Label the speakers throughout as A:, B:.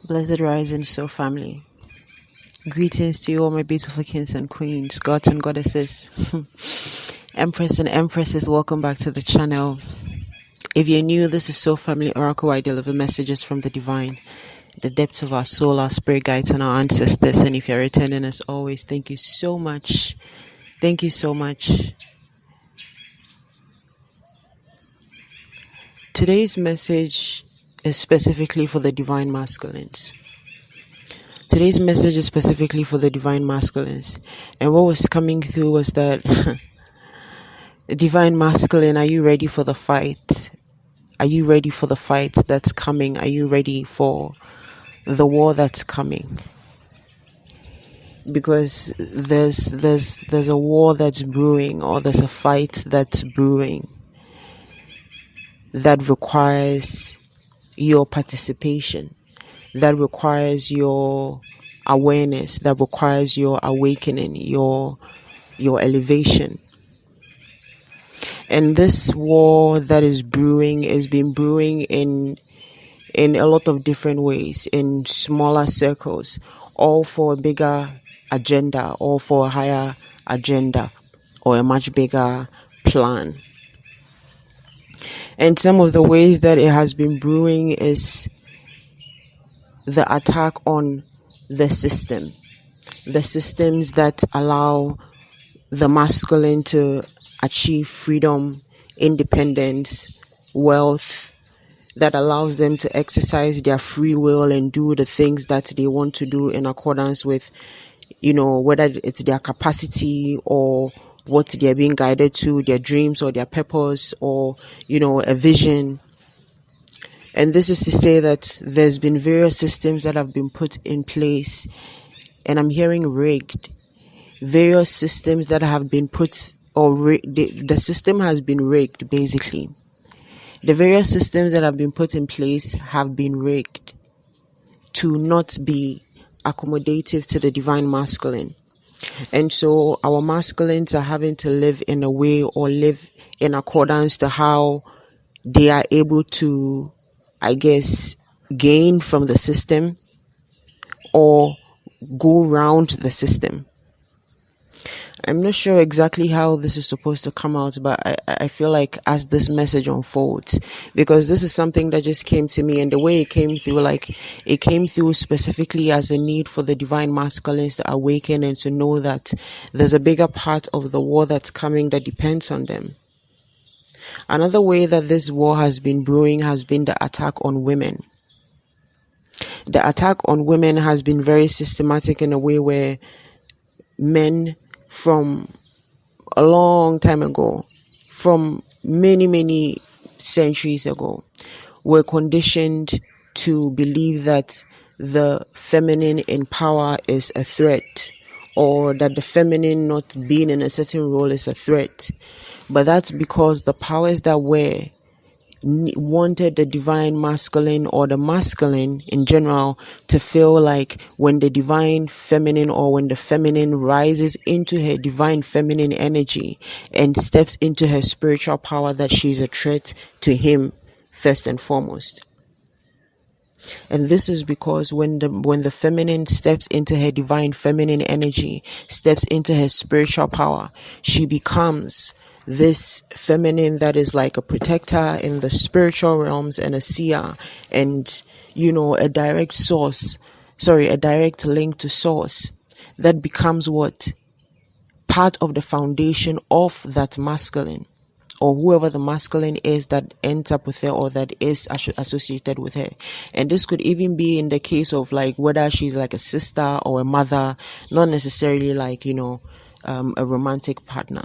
A: Blessed rising soul family. Greetings to you all my beautiful kings and queens, gods and goddesses, empress and empresses. Welcome back to the channel. If you're new, this is Soul Family Oracle. I deliver messages from the divine, the depths of our soul, our spirit guides, and our ancestors. And if you're returning, as always, thank you so much. Thank you so much. Today's message is specifically for the divine masculines. Today's message is specifically for the divine masculines. And what was coming through was that the divine masculine, are you ready for the fight? Are you ready for the fight that's coming? Are you ready for the war that's coming? Because there's a war that's brewing, or there's a fight that's brewing that requires your participation, that requires your awareness, that requires your awakening, your elevation. And this war that is brewing is been brewing in a lot of different ways, in smaller circles, all for a bigger agenda, all for a higher agenda, or a much bigger plan. And some of the ways that it has been brewing is the attack on the system, the systems that allow the masculine to achieve freedom, independence, wealth, that allows them to exercise their free will and do the things that they want to do in accordance with, whether it's their capacity or what they're being guided to, their dreams or their purpose, or, a vision. And this is to say that there's been various systems that have been put in place, and I'm hearing rigged. Various systems that have been put, the system has been rigged, basically. The various systems that have been put in place have been rigged to not be accommodative to the divine masculine. And so our masculines are having to live in a way, or live in accordance to how they are able to, gain from the system or go around the system. I'm not sure exactly how this is supposed to come out, but I feel like as this message unfolds, because this is something that just came to me, and the way it came through, it came through specifically as a need for the divine masculines to awaken and to know that there's a bigger part of the war that's coming that depends on them. Another way that this war has been brewing has been the attack on women. The attack on women has been very systematic in a way where men from a long time ago, from many centuries ago, were conditioned to believe that the feminine in power is a threat, or that the feminine not being in a certain role is a threat. But that's because the powers that wanted the divine masculine, or the masculine in general, to feel like when the divine feminine, or when the feminine rises into her divine feminine energy and steps into her spiritual power, that she's a threat to him first and foremost. And this is because when the feminine steps into her divine feminine energy, steps into her spiritual power, she becomes this feminine that is like a protector in the spiritual realms, and a seer, and a direct link to source, that becomes what? Part of the foundation of that masculine, or whoever the masculine is that ends up with her, or that is associated with her. And this could even be in the case of whether she's like a sister or a mother, not necessarily a romantic partner.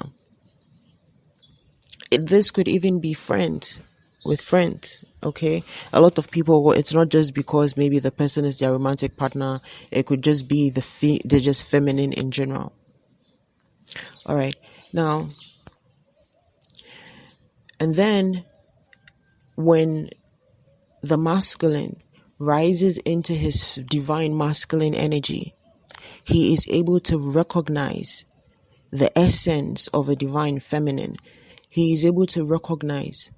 A: This could even be friends, okay? A lot of people, it's not just because maybe the person is their romantic partner. It could just be they're just feminine in general. All right, now, and then when the masculine rises into his divine masculine energy, he is able to recognize the essence of a divine feminine. He is able to recognize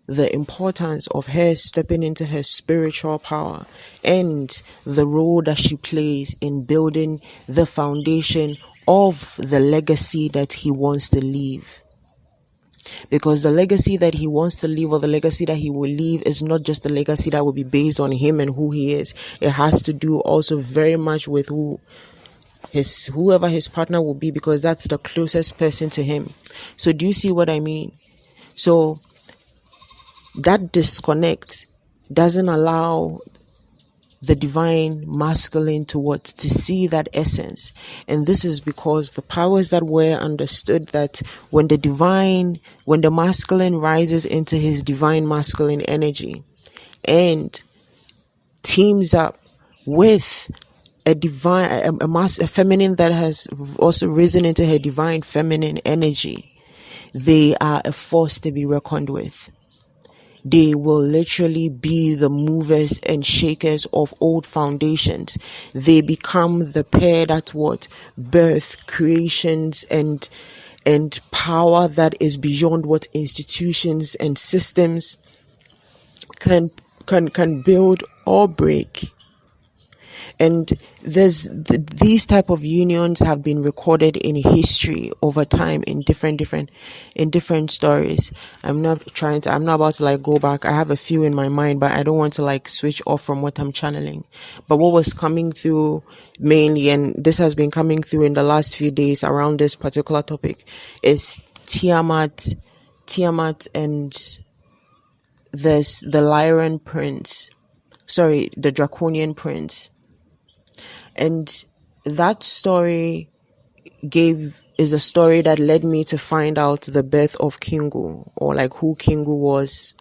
A: the importance of her stepping into her spiritual power and the role that she plays in building the foundation of the legacy that he wants to leave. Because the legacy that he wants to leave, or the legacy that he will leave, is not just a legacy that will be based on him and who he is. It has to do also very much with whoever his partner will be, because that's the closest person to him. So do you see what I mean? So that disconnect doesn't allow the divine masculine to see that essence. And this is because the powers that were understood that when the masculine rises into his divine masculine energy and teams up with a feminine that has also risen into her divine feminine energy, they are a force to be reckoned with. They will literally be the movers and shakers of old foundations. They become the pair that birth creations and power that is beyond what institutions and systems can build or break. And these type of unions have been recorded in history over time in different stories. I'm not about to go back. I have a few in my mind, but I don't want to switch off from what I'm channeling. But what was coming through mainly, and this has been coming through in the last few days around this particular topic, is Tiamat, and there's the Lyran Prince. Sorry, the Draconian Prince. And that story is a story that led me to find out the birth of Kingu, or who Kingu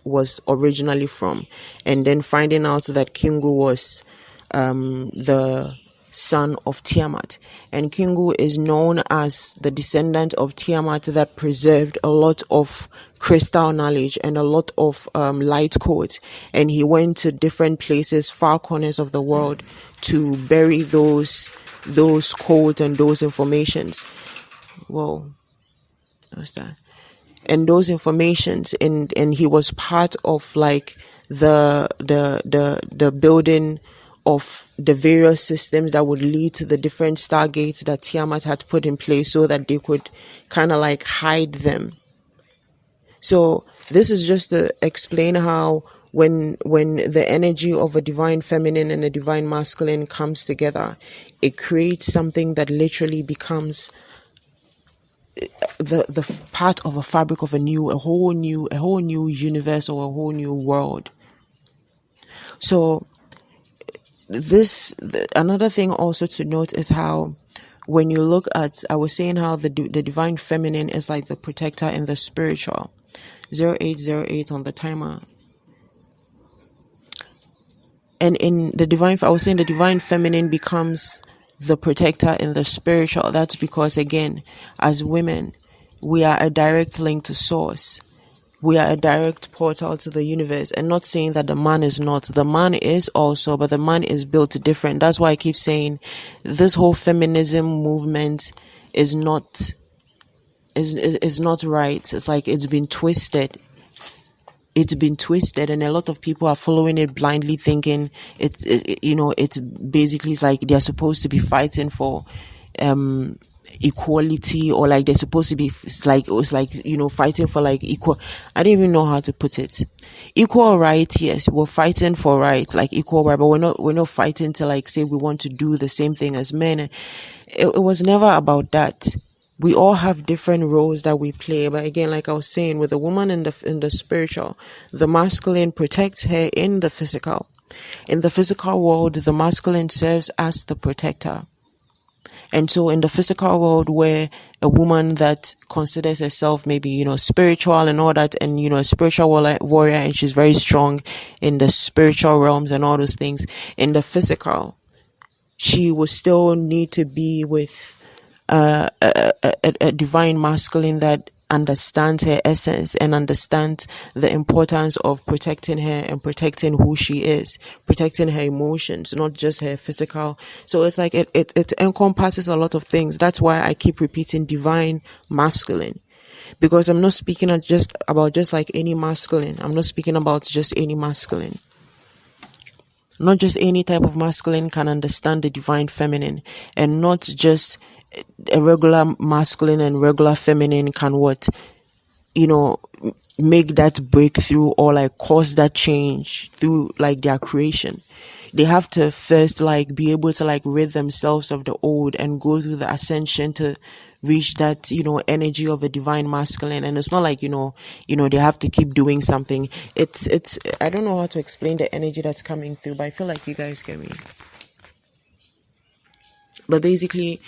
A: was originally from, and then finding out that Kingu was the son of Tiamat. And Kingu is known as the descendant of Tiamat that preserved a lot of crystal knowledge and a lot of light codes, and he went to different places, far corners of the world, to bury those codes and those informations. Whoa, what's that? And those informations, and he was part of the building of the various systems that would lead to the different stargates that Tiamat had put in place so that they could kind of hide them. So this is just to explain how when the energy of a divine feminine and a divine masculine comes together, it creates something that literally becomes the part of a fabric of a whole new universe, or a whole new world. So another thing also to note is how, when you look at, I was saying how the divine feminine is like the protector and the spiritual. 0808 on the timer. And in the divine, I was saying the divine feminine becomes the protector in the spiritual. That's because, again, as women, we are a direct link to source. We are a direct portal to the universe. And not saying that the man is not. The man is also, but the man is built different. That's why I keep saying this whole feminism movement is not right. It's it's been twisted. It's been twisted, and a lot of people are following it blindly, thinking it's basically they're supposed to be fighting for equality, or they're supposed to be fighting for equal. I don't even know how to put it. Equal rights, yes, we're fighting for rights, equal right, but we're not fighting to say we want to do the same thing as men. It was never about that. We all have different roles that we play, but again, like I was saying, with the woman in the spiritual, the masculine protects her in the physical. In the physical world, the masculine serves as the protector. And so in the physical world, where a woman that considers herself maybe, spiritual and all that, and, a spiritual warrior, and she's very strong in the spiritual realms and all those things, in the physical, she will still need to be with a divine masculine that understands her essence and understands the importance of protecting her and protecting who she is, protecting her emotions, not just her physical. So it's it encompasses a lot of things. That's why I keep repeating divine masculine. because I'm not speaking just like any masculine. I'm not speaking about just any masculine. Not just any type of masculine can understand the divine feminine, and not just a regular masculine and regular feminine can make that breakthrough or like cause that change through like their creation. They have to first like be able to like rid themselves of the old and go through the ascension to reach that energy of a divine masculine. And it's not like they have to keep doing something. It's I don't know how to explain the energy that's coming through, but I feel like you guys get me. But basically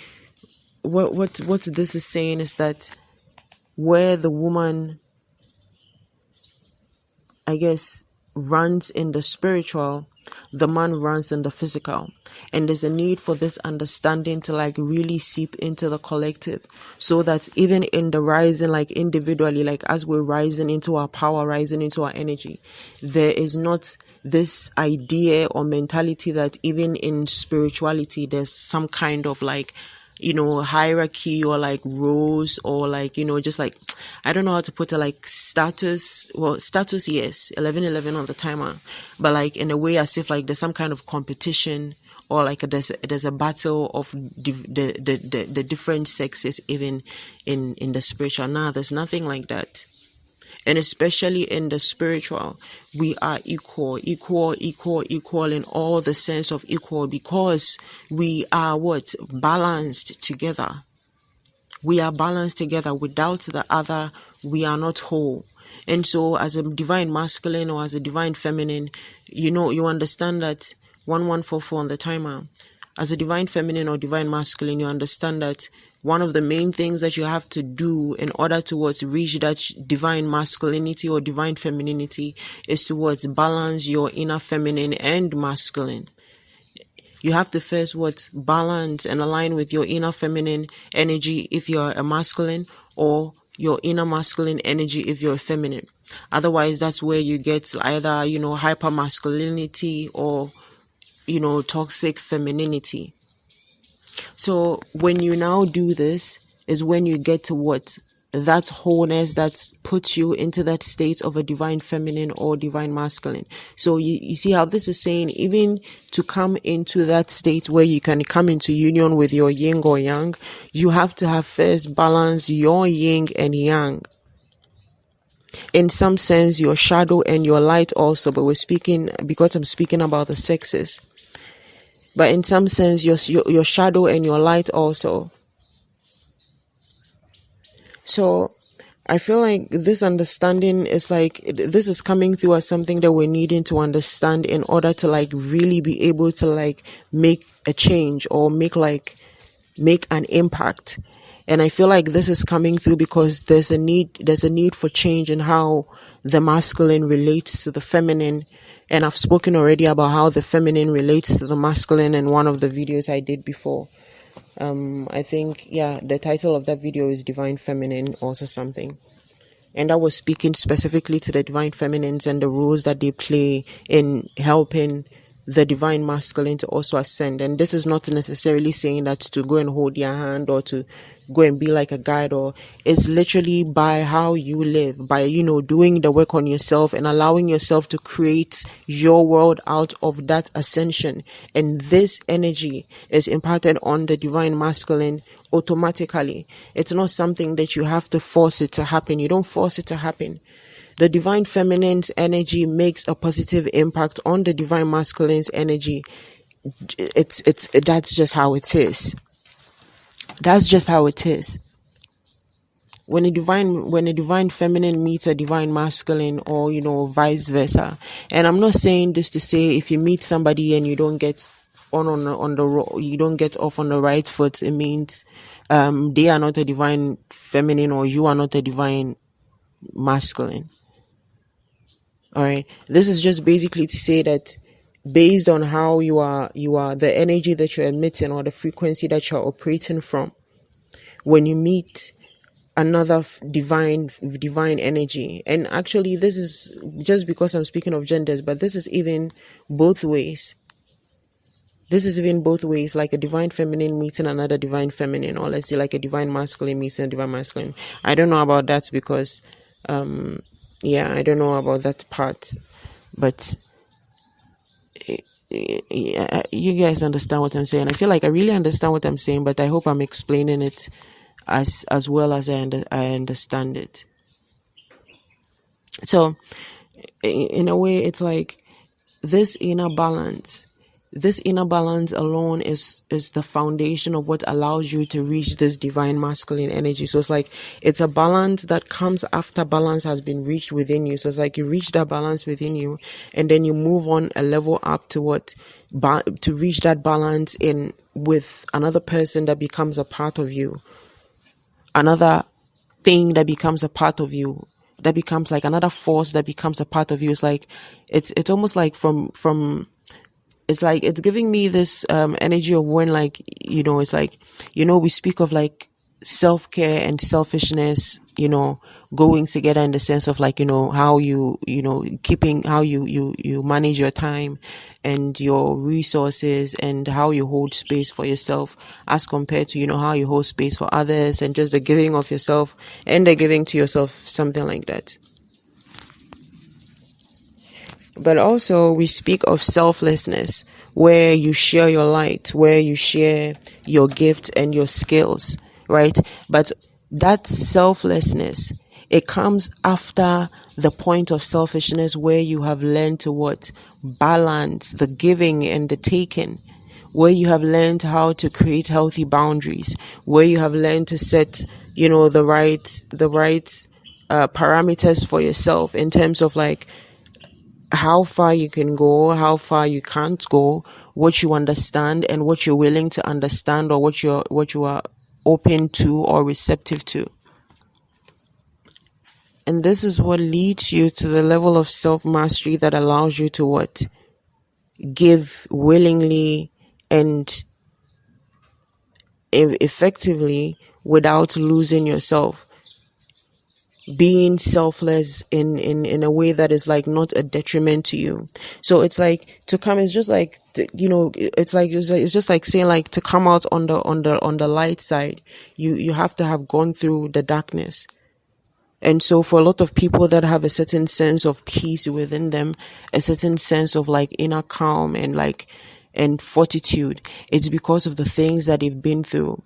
A: what this is saying is that where the woman, I guess, runs in the spiritual, the man runs in the physical. And there's a need for this understanding to like really seep into the collective, so that even in the rising, like individually, like as we're rising into our power, rising into our energy, there is not this idea or mentality that even in spirituality there's some kind of like hierarchy or like roles or like just like, I don't know how to put it, like status. Well, status, yes, 11:11 on the timer, but like in a way as if like there's some kind of competition, or like there's a battle of the different sexes even in the spiritual. Now there's nothing like that. And especially in the spiritual, we are equal in all the sense of equal, because we are balanced together. We are balanced together. Without the other, we are not whole. And so as a divine masculine or as a divine feminine, you understand that 1144 on the timer. As a divine feminine or divine masculine, you understand that one of the main things that you have to do in order towards reach that divine masculinity or divine femininity is towards balance your inner feminine and masculine. You have to first balance and align with your inner feminine energy if you're a masculine, or your inner masculine energy if you're a feminine. Otherwise, that's where you get either hyper masculinity or toxic femininity. So when you now do this is when you get to that wholeness that puts you into that state of a divine feminine or divine masculine. So you see how this is saying, even to come into that state where you can come into union with your yin or yang, you have to have first balanced your yin and yang. In some sense, your shadow and your light also, but because I'm speaking about the sexes. But in some sense, your shadow and your light also. So I feel like this understanding is like, this is coming through as something that we're needing to understand in order to like really be able to like make a change or make an impact. And I feel like this is coming through because there's a need for change in how the masculine relates to the feminine. And I've spoken already about how the feminine relates to the masculine in one of the videos I did before. I think, the title of that video is Divine Feminine, also something. And I was speaking specifically to the divine feminines and the roles that they play in helping the divine masculine to also ascend. And this is not necessarily saying that to go and hold your hand or to go and be like a guide, or it's literally by how you live, by doing the work on yourself and allowing yourself to create your world out of that ascension. And this energy is imparted on the divine masculine automatically. It's not something that you have to force it to happen. You don't force it to happen. The divine feminine's energy makes a positive impact on the divine masculine's energy. That's just how it is. That's just how it is. When a divine feminine meets a divine masculine, or vice versa. And I'm not saying this to say if you meet somebody and you don't get you don't get off on the right foot, it means they are not a divine feminine or you are not a divine masculine. All right. This is just basically to say that based on how you are the energy that you're emitting or the frequency that you're operating from, when you meet another divine energy. And actually, this is just because I'm speaking of genders, but this is even both ways. This is even both ways, like a divine feminine meeting another divine feminine, or let's say like a divine masculine meeting a divine masculine. I don't know about that because, I don't know about that part, but you guys understand what I'm saying. I feel like I really understand what I'm saying, but I hope I'm explaining it as well as I understand it. So, in a way, it's like this inner balance. This inner balance alone is the foundation of what allows you to reach this divine masculine energy. So it's like it's a balance that comes after balance has been reached within you. So it's like you reach that balance within you, and then you move on a level up to to reach that balance in with another person that becomes a part of you, another thing that becomes a part of you, that becomes like another force that becomes a part of you. It's like it's almost like from it's like it's giving me this energy of when, like, it's like, we speak of like self-care and selfishness, going together in the sense of like, how keeping how you manage your time and your resources, and how you hold space for yourself as compared to, how you hold space for others, and just the giving of yourself and the giving to yourself, something like that. But also we speak of selflessness, where you share your light, where you share your gifts and your skills, right? But that selflessness, it comes after the point of selfishness, where you have learned to balance the giving and the taking, where you have learned how to create healthy boundaries, where you have learned to set, the right parameters for yourself in terms of like how far you can go, how far you can't go, what you understand and what you're willing to understand, or what you are open to or receptive to. And this is what leads you to the level of self-mastery that allows you to give willingly and effectively without losing yourself. Being selfless in a way that is like not a detriment to you. So it's like to come, it's just like, it's just like saying like to come out on the light side, you have to have gone through the darkness. And so for a lot of people that have a certain sense of peace within them, a certain sense of like inner calm and fortitude, it's because of the things that they've been through.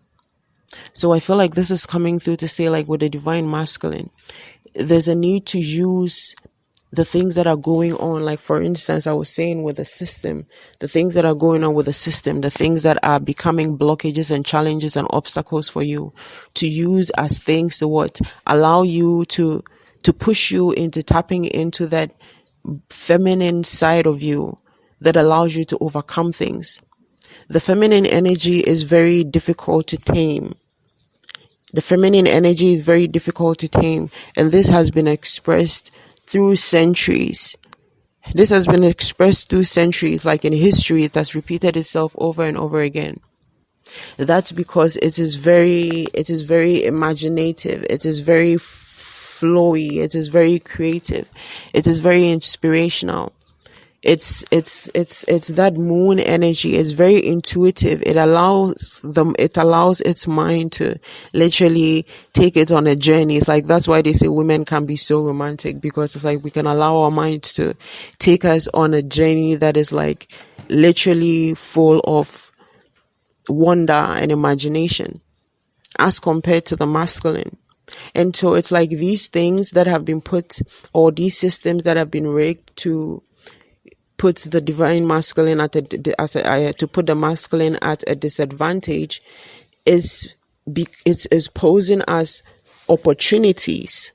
A: So I feel like this is coming through to say, like, with the divine masculine, there's a need to use the things that are going on. Like, for instance, I was saying with the system, the things that are going on with the system, the things that are becoming blockages and challenges and obstacles for you, to use as things to allow you to push you into tapping into that feminine side of you that allows you to overcome things. The feminine energy is very difficult to tame. The feminine energy is very difficult to tame, and this has been expressed through centuries. Like in history, it has repeated itself over and over again. That's because it is very imaginative, it is very flowy, it is very creative, it is very inspirational. It's that moon energy. It's very intuitive. It allows its mind to literally take it on a journey. It's like, that's why they say women can be so romantic, because it's like we can allow our minds to take us on a journey that is like literally full of wonder and imagination, as compared to the masculine. And so it's like these things that have been put, or these systems that have been rigged to put the divine masculine to put the masculine at a disadvantage, is posing as opportunities.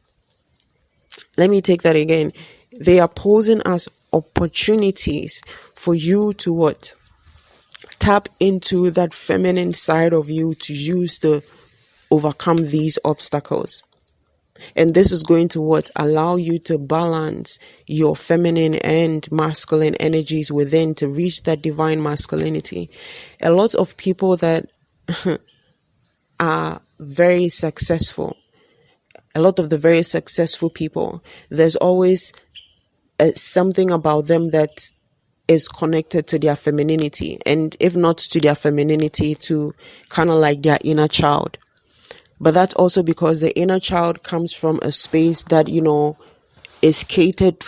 A: Let me take that again. They are posing as opportunities for you to tap into that feminine side of you to use to overcome these obstacles. And this is going to allow you to balance your feminine and masculine energies within, to reach that divine masculinity. A lot of people that are very successful, a lot of the very successful people, there's always something about them that is connected to their femininity, and if not to their femininity, to kind of like their inner child. But that's also because the inner child comes from a space that, is catered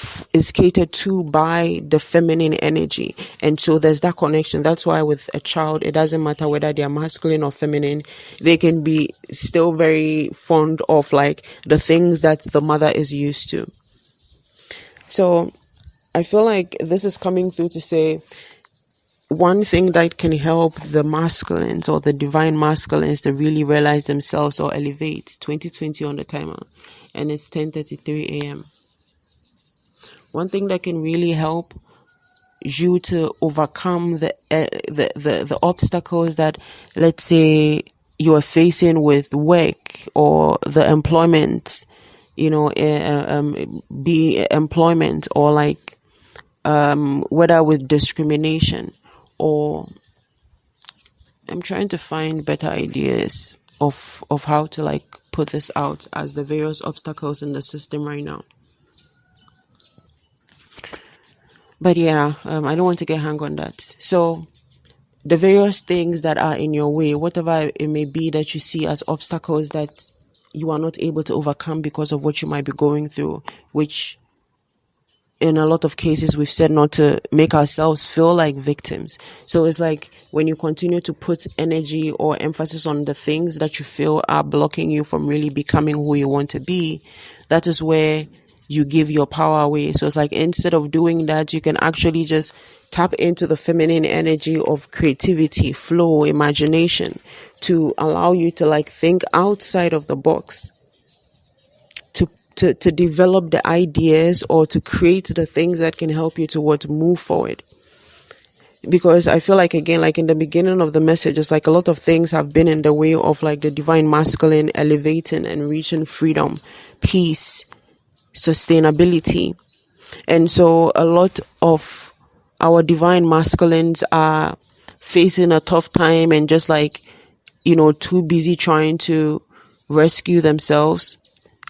A: to by the feminine energy, and so there's that connection. That's why with a child, it doesn't matter whether they're masculine or feminine, they can be still very fond of like the things that the mother is used to. So I feel like this is coming through to say one thing that can help the masculines or the divine masculines to really realize themselves or elevate. 2020 on the timer, and it's 10:33 a.m. One thing that can really help you to overcome the obstacles that, let's say, you are facing with work or the employment, be employment, or like whether with discrimination, or I'm trying to find better ideas of how to like put this out as the various obstacles in the system right now. But yeah, I don't want to get hung on that. So the various things that are in your way, whatever it may be that you see as obstacles that you are not able to overcome because of what you might be going through, which in a lot of cases we've said not to make ourselves feel like victims. So it's like when you continue to put energy or emphasis on the things that you feel are blocking you from really becoming who you want to be, that is where you give your power away. So it's like instead of doing that, you can actually just tap into the feminine energy of creativity, flow, imagination, to allow you to like think outside of the box, to develop the ideas or to create the things that can help you to move forward. Because I feel like, again, like in the beginning of the message, it's like a lot of things have been in the way of like the divine masculine elevating and reaching freedom, peace, sustainability. And so a lot of our divine masculines are facing a tough time and just like, too busy trying to rescue themselves,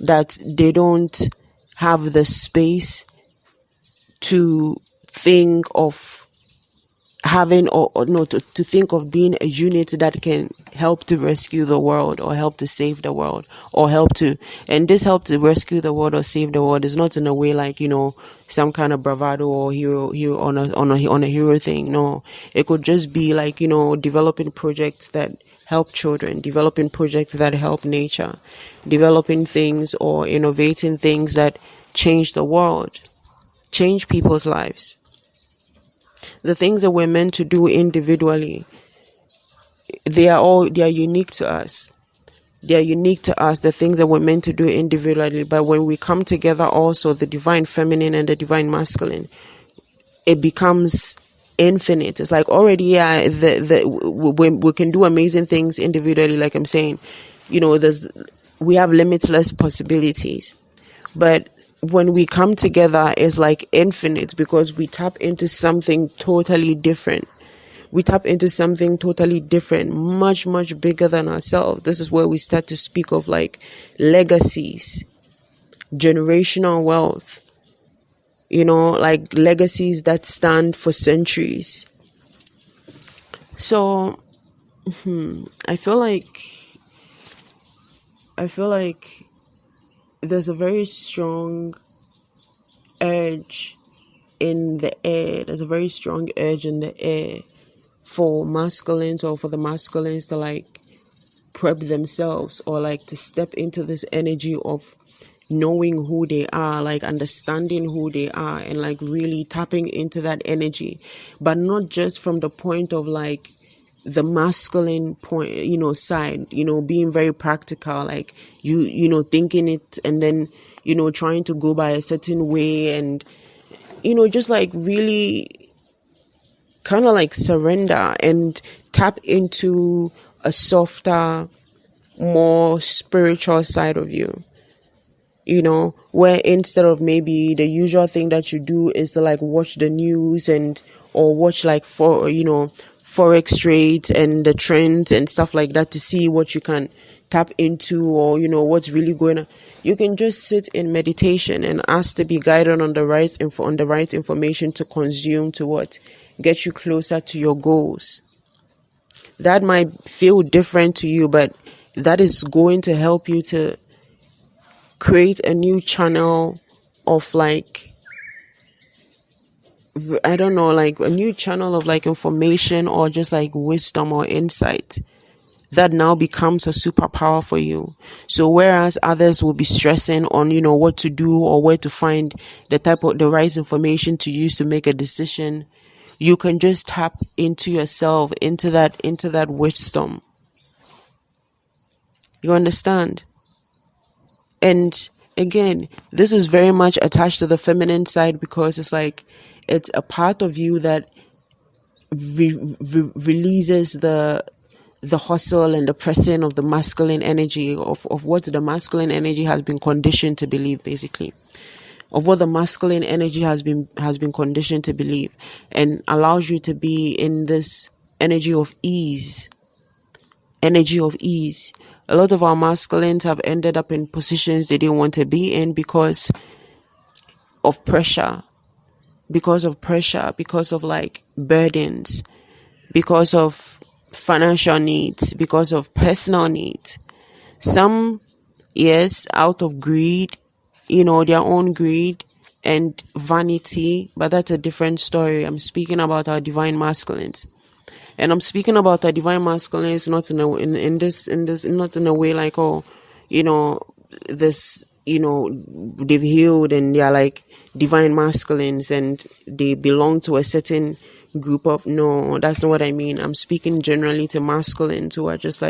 A: that they don't have the space to think of having to think of being a unit that can help to rescue the world or help to save the world or help to rescue the world or save the world is not in a way like, some kind of bravado or hero on a hero thing. No, it could just be like, developing projects that help children, developing projects that help nature, developing things or innovating things that change the world, change people's lives. The things that we're meant to do individually, they are unique to us. They are unique to us, the things that we're meant to do individually. But when we come together also, the divine feminine and the divine masculine, it becomes infinite. It's like already, we can do amazing things individually, like I'm saying. We have limitless possibilities. But when we come together, it's like infinite, because we tap into something totally different. We tap into something totally different, much, much bigger than ourselves. This is where we start to speak of like legacies, generational wealth, like legacies that stand for centuries. So, I feel like there's a very strong urge in the air. There's a very strong urge in the air for masculines or for the masculines to like prep themselves or like to step into this energy of knowing who they are, like understanding who they are and like really tapping into that energy, but not just from the point of like the masculine point, side, being very practical, like thinking it and then, trying to go by a certain way and, just like really kind of like surrender and tap into a softer, more spiritual side of you, where instead of maybe the usual thing that you do is to like watch the news or watch like forex trades and the trends and stuff like that to see what you can tap into, or what's really going on. You can just sit in meditation and ask to be guided on the right information to consume, to what get you closer to your goals. That might feel different to you, but that is going to help you to create a new channel of I don't know, a new channel of information, or just wisdom or insight that now becomes a superpower for you. So whereas others will be stressing on, what to do or where to find the right information to use to make a decision, you can just tap into yourself, into that wisdom. You understand? And again, this is very much attached to the feminine side, because it's a part of you that releases the hustle and the pressing of the masculine energy, of what the masculine energy has been conditioned to believe, basically, of what the masculine energy has been conditioned to believe, and allows you to be in this energy of ease. A lot of our masculines have ended up in positions they didn't want to be in because of pressure, because of burdens, because of financial needs, because of personal needs. Some, yes, out of greed, their own greed and vanity, but that's a different story. I'm speaking about our divine masculines. And I'm speaking about our divine masculines not in not in a way they've healed and they're divine masculines and they belong to a certain group of, no, that's not what I mean. I'm speaking generally to masculines who are just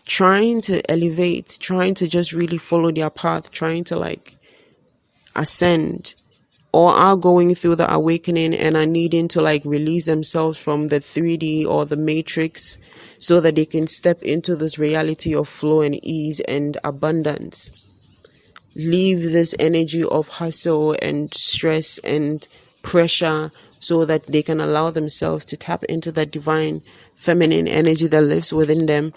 A: trying to elevate, trying to just really follow their path, trying to ascend, or are going through the awakening and are needing to release themselves from the 3D or the matrix, so that they can step into this reality of flow and ease and abundance. Leave this energy of hustle and stress and pressure, so that they can allow themselves to tap into that divine feminine energy that lives within them,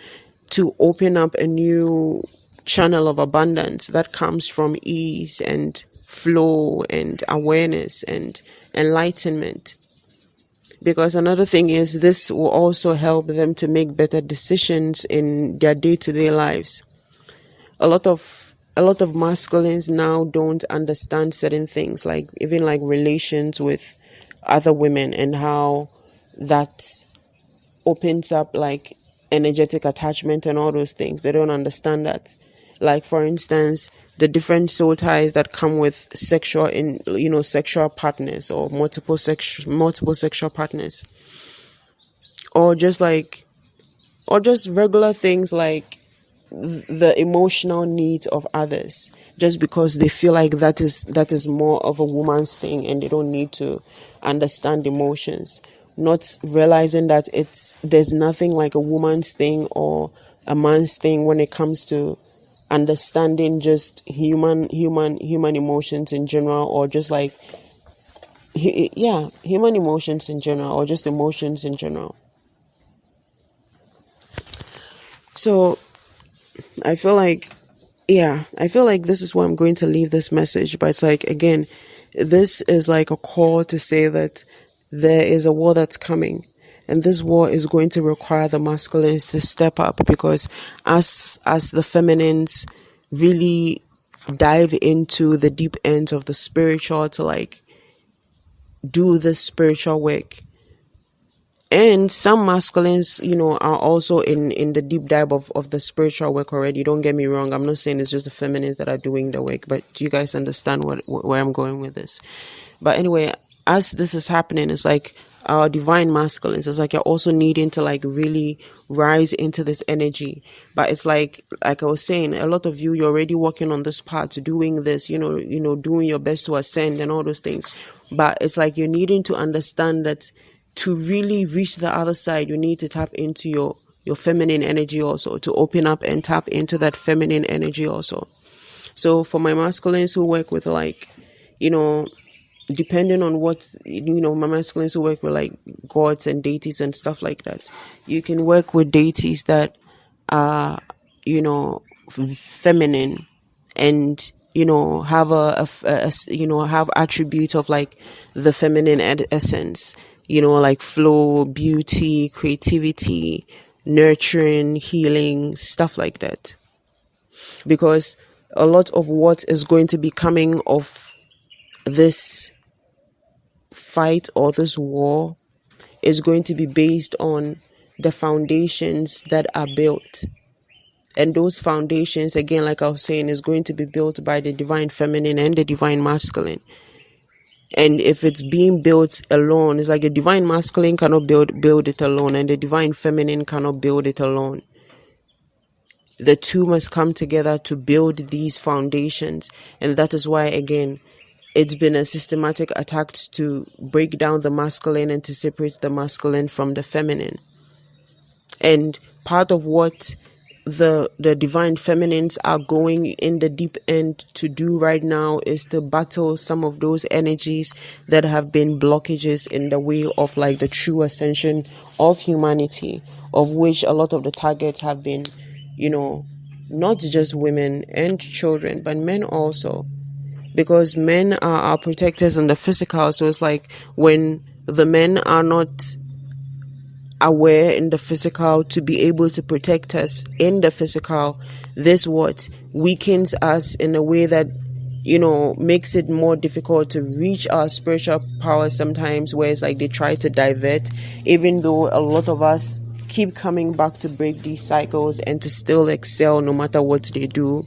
A: to open up a new channel of abundance that comes from ease and flow and awareness and enlightenment. Because another thing is, this will also help them to make better decisions in their day-to-day lives. A lot of masculines now don't understand certain things, even relations with other women, and how that opens up energetic attachment and all those things. They don't understand that. For instance, the different soul ties that come with sexual partners, or multiple sexual partners, or just regular things the emotional needs of others, just because they feel that is more of a woman's thing, and they don't need to understand emotions, not realizing that there's nothing like a woman's thing or a man's thing when it comes to understanding just human emotions in general, or just human emotions in general, or just emotions in general. So I feel like this is where I'm going to leave this message. But it's again, this is a call to say that there is a war that's coming. And this war is going to require the masculines to step up, because as the feminines really dive into the deep ends of the spiritual to do this spiritual work. And some masculines, are also in the deep dive of the spiritual work already. Don't get me wrong. I'm not saying it's just the feminines that are doing the work, but you guys understand where I'm going with this. But anyway, as this is happening, it's our divine masculines, it's you're also needing to really rise into this energy. But it's like I was saying, a lot of you're already working on this path, doing this, doing your best to ascend and all those things. But it's you're needing to understand that to really reach the other side, you need to tap into your feminine energy also, to open up and tap into that feminine energy also. So for my masculines who work with depending on what, my masculines who work with gods and deities and stuff like that, you can work with deities that are feminine, and have have attributes of like the feminine essence, like flow, beauty, creativity, nurturing, healing, stuff like that. Because a lot of what is going to be coming of this fight or this war is going to be based on the foundations that are built. And those foundations, again, like I was saying, is going to be built by the divine feminine and the divine masculine. And if it's being built alone, it's like the divine masculine cannot build it alone, and the divine feminine cannot build it alone. The two must come together to build these foundations. And that is why, again, it's been a systematic attack to break down the masculine and to separate the masculine from the feminine. And part of what the divine feminines are going in the deep end to do right now is to battle some of those energies that have been blockages in the way of like the true ascension of humanity, of which a lot of the targets have been, not just women and children, but men also. Because men are our protectors in the physical. So it's like when the men are not aware in the physical to be able to protect us in the physical, this what weakens us in a way that, makes it more difficult to reach our spiritual power sometimes, where it's like they try to divert, even though a lot of us keep coming back to break these cycles and to still excel no matter what they do.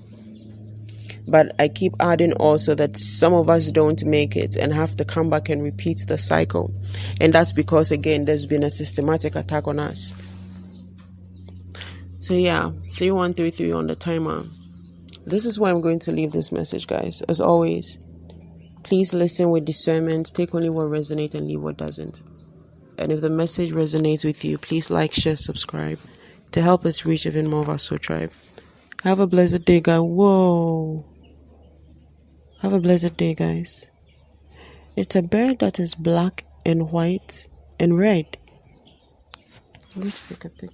A: But I keep adding also that some of us don't make it and have to come back and repeat the cycle. And that's because, again, there's been a systematic attack on us. So yeah, 3133 on the timer. This is where I'm going to leave this message, guys. As always, please listen with discernment. Take only what resonates and leave what doesn't. And if the message resonates with you, please like, share, subscribe to help us reach even more of our soul tribe. Have a blessed day, guys. Whoa. Have a blessed day, guys. It's a bird that is black and white and red. I'm going to take a picture.